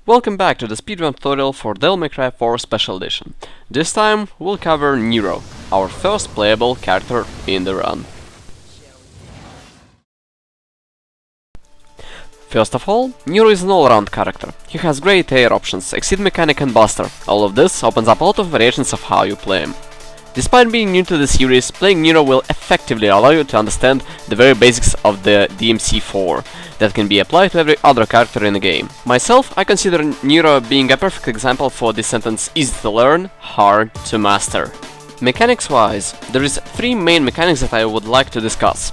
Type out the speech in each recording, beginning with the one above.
Welcome back to the speedrun tutorial for Devil May Cry 4 Special Edition. This time we'll cover Nero, our first playable character in the run. First of all, Nero is an all-round character. He has great air options, exceed mechanic and buster. All of this opens up a lot of variations of how you play him. Despite being new to the series, playing Nero will effectively allow you to understand the very basics of the DMC4 that can be applied to every other character in the game. Myself, I consider Nero being a perfect example for this sentence: easy to learn, hard to master. Mechanics-wise, there is 3 main mechanics that I would like to discuss.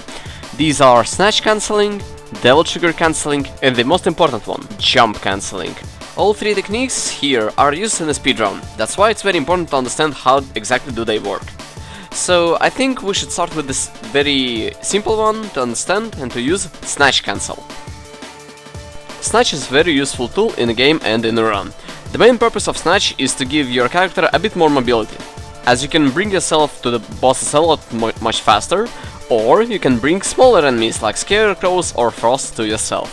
These are snatch cancelling, devil trigger cancelling, and the most important one, jump cancelling. All 3 techniques here are used in a speedrun, that's why it's very important to understand how exactly do they work. So I think we should start with this very simple one to understand and to use: snatch cancel. Snatch is a very useful tool in the game and in the run. The main purpose of snatch is to give your character a bit more mobility, as you can bring yourself to the bosses a lot much faster, or you can bring smaller enemies like scarecrows or frost to yourself.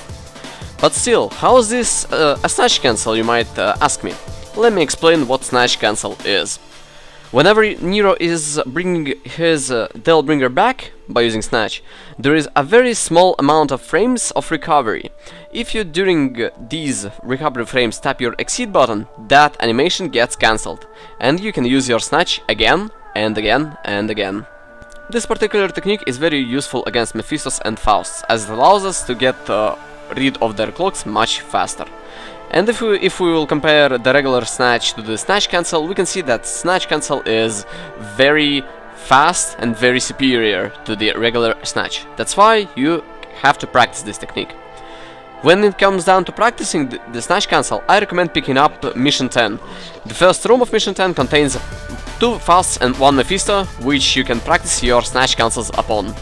But still, how is this a snatch cancel, you might ask me? Let me explain what snatch cancel is. Whenever Nero is bringing his Devilbringer back by using snatch, there is a very small amount of frames of recovery. If you during these recovery frames tap your exceed button, that animation gets cancelled, and you can use your snatch again and again and again. This particular technique is very useful against Mephistos and Fausts, as it allows us to get rid of their cloaks much faster. And if we will compare the regular snatch to the snatch cancel, we can see that snatch cancel is very fast and very superior to the regular snatch. That's why you have to practice this technique. When it comes down to practicing the snatch cancel, I recommend picking up Mission 10. The first room of Mission 10 contains 2 Fausts and 1 Mephisto, which you can practice your snatch cancels upon.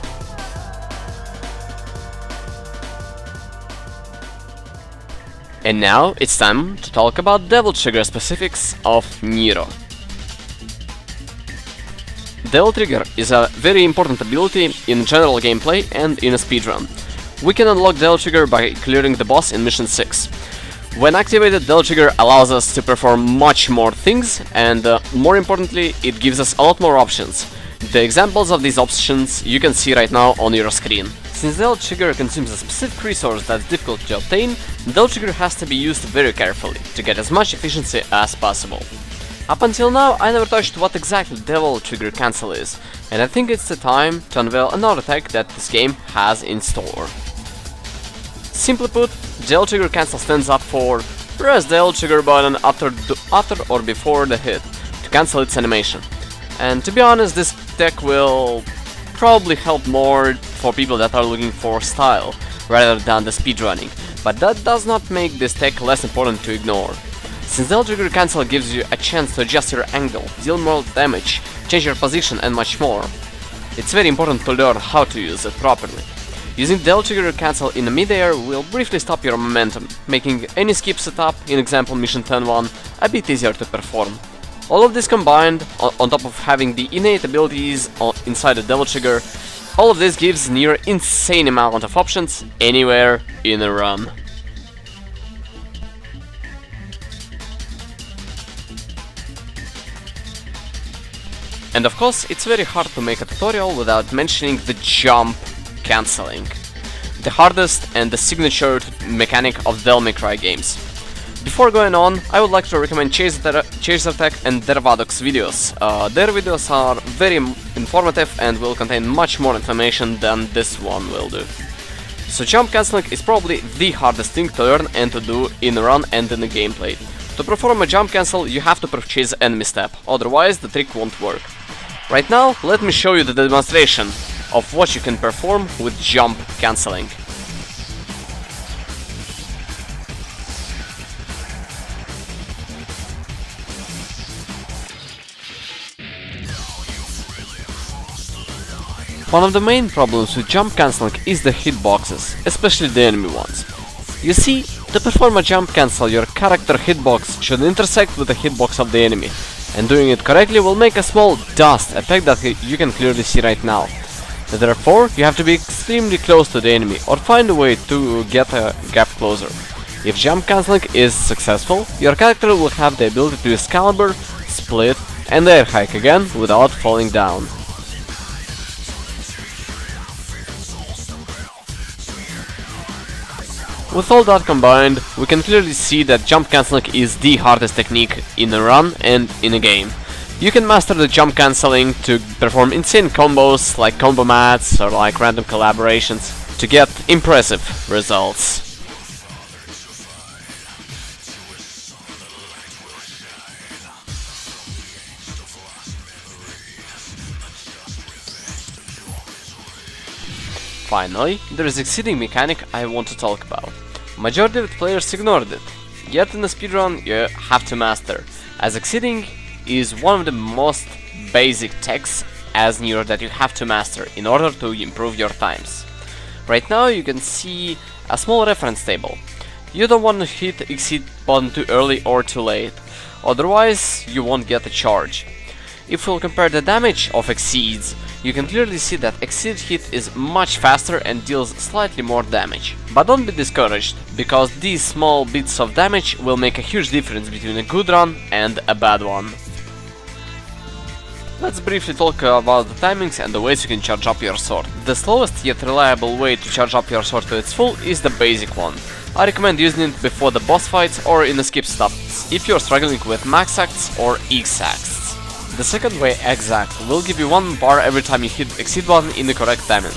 And now it's time to talk about Devil Trigger specifics of Nero. Devil Trigger is a very important ability in general gameplay and in a speedrun. We can unlock Devil Trigger by clearing the boss in Mission 6. When activated, Devil Trigger allows us to perform much more things, and more importantly, it gives us a lot more options. The examples of these options you can see right now on your screen. Since Devil Trigger consumes a specific resource that's difficult to obtain, Devil Trigger has to be used very carefully to get as much efficiency as possible. Up until now, I never touched what exactly Devil Trigger Cancel is, and I think it's the time to unveil another tech that this game has in store. Simply put, Devil Trigger Cancel stands up for press Devil Trigger button after or before the hit to cancel its animation. And to be honest, this tech will probably help more for people that are looking for style rather than the speedrunning, but that does not make this tech less important to ignore. Since Devil Trigger Cancel gives you a chance to adjust your angle, deal more damage, change your position and much more, it's very important to learn how to use it properly. Using Devil Trigger Cancel in the mid-air will briefly stop your momentum, making any skip setup, in example Mission 10-1, a bit easier to perform. All of this combined, on top of having the innate abilities inside the Devil Trigger, all of this gives Nero insane amount of options anywhere in a run. And of course, it's very hard to make a tutorial without mentioning the jump cancelling, the hardest and the signature mechanic of Devil May Cry games. Before going on, I would like to recommend Chasertech and Dervadox videos. Their videos are very informative and will contain much more information than this one will do. So jump cancelling is probably the hardest thing to learn and to do in a run and in the gameplay. To perform a jump cancel, you have to purchase enemy step, otherwise the trick won't work. Right now, let me show you the demonstration of what you can perform with jump cancelling. One of the main problems with jump cancelling is the hitboxes, especially the enemy ones. You see, to perform a jump cancel, your character hitbox should intersect with the hitbox of the enemy, and doing it correctly will make a small dust effect that you can clearly see right now. Therefore, you have to be extremely close to the enemy or find a way to get a gap closer. If jump cancelling is successful, your character will have the ability to Excalibur, split, and air hike again without falling down. With all that combined, we can clearly see that jump cancelling is the hardest technique in a run and in a game. You can master the jump cancelling to perform insane combos like combo mats or like random collaborations to get impressive results. Finally, there is exceeding mechanic I want to talk about. Majority of the players ignored it, yet in a speedrun you have to master, as exceeding is one of the most basic techs as Nero that you have to master in order to improve your times. Right now you can see a small reference table. You don't want to hit exceed button too early or too late, otherwise you won't get a charge. If we'll compare the damage of exceeds, you can clearly see that exceed hit is much faster and deals slightly more damage. But don't be discouraged, because these small bits of damage will make a huge difference between a good run and a bad one. Let's briefly talk about the timings and the ways you can charge up your sword. The slowest yet reliable way to charge up your sword to its full is the basic one. I recommend using it before the boss fights or in the skip stops, if you're struggling with max acts or X acts. The second way, exact, will give you 1 bar every time you hit exceed button in the correct timing.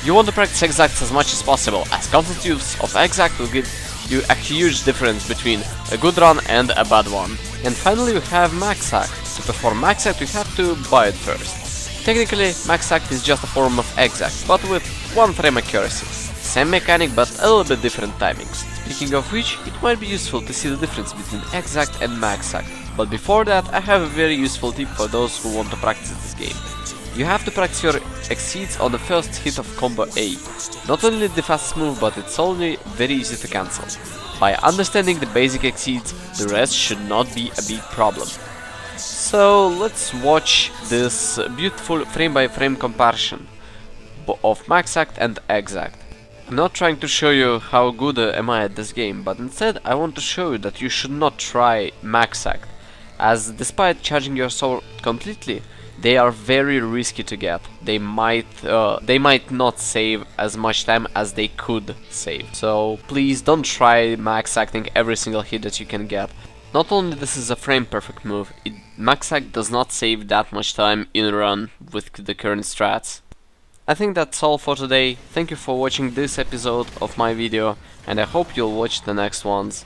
You want to practice exacts as much as possible, as constant use of exact will give you a huge difference between a good run and a bad one. And finally we have max act. To perform max act you have to buy it first. Technically, max act is just a form of exact, but with 1 frame accuracy. Same mechanic but a little bit different timings. Speaking of which, it might be useful to see the difference between exact and max act. But before that, I have a very useful tip for those who want to practice this game. You have to practice your exceeds on the first hit of combo A. Not only the fastest move, but it's only very easy to cancel. By understanding the basic exceeds, the rest should not be a big problem. So let's watch this beautiful frame by frame comparison of max act and exact. I'm not trying to show you how good am I at this game, but instead I want to show you that you should not try max act, as despite charging your sword completely, they are very risky to get. They might not save as much time as they could save. So please don't try max acting every single hit that you can get. Not only this is a frame perfect move, max act does not save that much time in a run with the current strats. I think that's all for today. Thank you for watching this episode of my video, and I hope you'll watch the next ones.